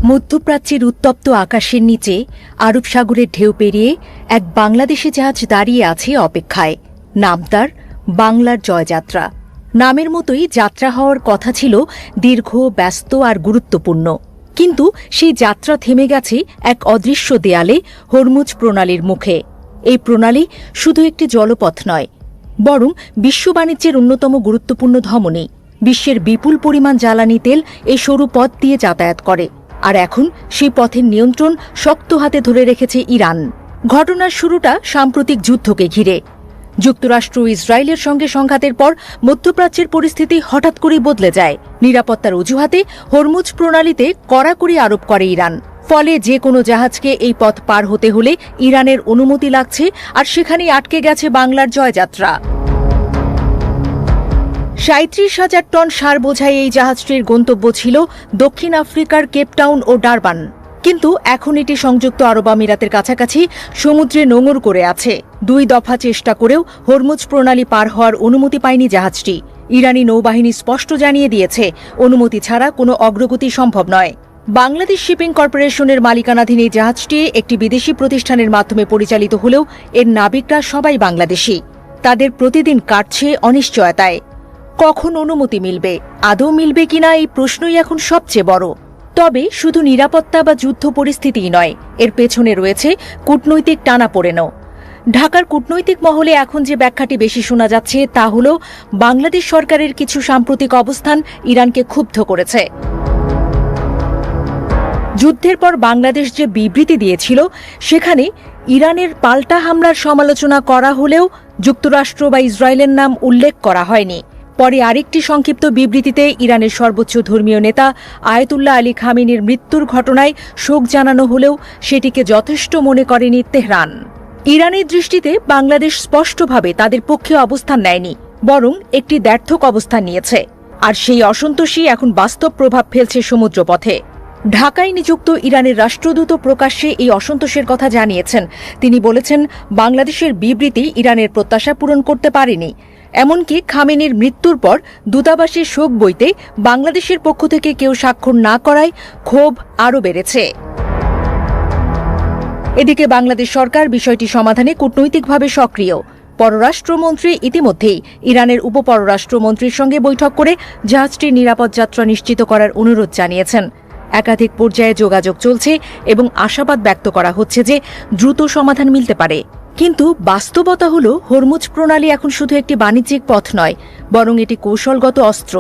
মধ্যপ্রাচ্যের উত্তপ্ত আকাশের নিচে আরব সাগরের ঢেউ পেরিয়ে এক বাংলাদেশি জাহাজ দাঁড়িয়ে আছে অপেক্ষায়। নাম তার বাংলার জয়যাত্রা। নামের মতোই যাত্রা হওয়ার কথা ছিল দীর্ঘ, ব্যস্ত আর গুরুত্বপূর্ণ। কিন্তু সেই যাত্রা থেমে গেছে এক অদৃশ্য দেয়ালে, হরমুজ প্রণালীর মুখে। এই প্রণালী শুধু একটি জলপথ নয়, বরং বিশ্ব বাণিজ্যের অন্যতম গুরুত্বপূর্ণ ধমনী। বিশ্বের বিপুল পরিমাণ জ্বালানি তেল এই সরু পথ দিয়ে যাতায়াত করে, আর এখন সেই পথের নিয়ন্ত্রণ শক্ত হাতে ধরে রেখেছে ইরান। ঘটনার শুরুটা সাম্প্রতিক যুদ্ধকে ঘিরে। যুক্তরাষ্ট্র ও ইসরায়েলের সঙ্গে সংঘাতের পর মধ্যপ্রাচ্যের পরিস্থিতি হঠাৎ করেই বদলে যায়। নিরাপত্তার অজুহাতে হরমুজ প্রণালীতে কড়াকড়ি আরোপ করে ইরান। ফলে যে কোনো জাহাজকে এই পথ পার হতে হলে ইরানের অনুমতি লাগছে, আর সেখানেই আটকে গেছে বাংলার জয়যাত্রা। ৩৭,০০০ টন সার বোঝাই এই জাহাজটির গন্তব্য ছিল দক্ষিণ আফ্রিকার কেপটাউন ও ডারবান। কিন্তু এখন এটি সংযুক্ত আরব আমিরাতের কাছাকাছি সমুদ্রে নোঙর করে আছে। ২ দফা চেষ্টা করেও হরমুজ প্রণালী পার হওয়ার অনুমতি পায়নি জাহাজটি। ইরানি নৌবাহিনী স্পষ্ট জানিয়ে দিয়েছে, অনুমতি ছাড়া কোনো অগ্রগতি সম্ভব নয়। বাংলাদেশ শিপিং কর্পোরেশনের মালিকানাধীন এই জাহাজটি একটি বিদেশি প্রতিষ্ঠানের মাধ্যমে পরিচালিত হলেও এর নাবিকরা সবাই বাংলাদেশি। তাদের প্রতিদিন কাটছে অনিশ্চয়তায়। কখন অনুমতি মিলবে, আদৌ মিলবে কিনা, এই প্রশ্নই এখন সবচেয়ে বড়। তবে শুধু নিরাপত্তা বা যুদ্ধ পরিস্থিতিই নয়, এর পেছনে রয়েছে কূটনৈতিক টানাপোড়েনও। ঢাকার কূটনৈতিক মহলে এখন যে ব্যাখ্যাটি বেশি শোনা যাচ্ছে তা হল বাংলাদেশ সরকারের কিছু সাম্প্রতিক অবস্থান ইরানকে ক্ষুব্ধ করেছে। যুদ্ধের পর বাংলাদেশ যে বিবৃতি দিয়েছিল, সেখানে ইরানের পাল্টা হামলার সমালোচনা করা হলেও যুক্তরাষ্ট্র বা ইসরায়েলের নাম উল্লেখ করা হয়নি। পরে আরেকটি সংক্ষিপ্ত বিবৃতিতে ইরানের সর্বোচ্চ ধর্মীয় নেতা আয়াতুল্লাহ আলী খামেনির মৃত্যুর ঘটনায় শোক জানানো হলেও সেটিকে যথেষ্ট মনে করেনি তেহরান। ইরানের দৃষ্টিতে বাংলাদেশ স্পষ্টভাবে তাদের পক্ষে অবস্থান নেয়নি, বরং একটি দ্ব্যর্থক অবস্থান নিয়েছে। আর সেই অসন্তোষই এখন বাস্তব প্রভাব ফেলছে সমুদ্রপথে। ঢাকায় নিযুক্ত ইরানের রাষ্ট্রদূত প্রকাশ্যে এই অসন্তোষের কথা জানিয়েছেন। তিনি বলেছেন, বাংলাদেশের বিবৃতি ইরানের প্রত্যাশা পূরণ করতে পারেনি। এমনকি খামেনির মৃত্যুর পর দূতাবাসে শোক বইতে বাংলাদেশের পক্ষ থেকে কেউ স্বাক্ষর না করায় ক্ষোভ আরও বেড়েছে। এদিকে বাংলাদেশ সরকার বিষয়টি সমাধানে কূটনৈতিকভাবে সক্রিয়। পররাষ্ট্রমন্ত্রী ইতিমধ্যেই ইরানের উপপররাষ্ট্রমন্ত্রীর সঙ্গে বৈঠক করে জাহাজটির নিরাপদ যাত্রা নিশ্চিত করার অনুরোধ জানিয়েছেন। একাধিক পর্যায়ে যোগাযোগ চলছে এবং আশাবাদ ব্যক্ত করা হচ্ছে যে দ্রুত সমাধান মিলতে পারে। কিন্তু বাস্তবতা হল, হরমুজ প্রণালী এখন শুধু একটি বাণিজ্যিক পথ নয়, বরং এটি কৌশলগত অস্ত্র।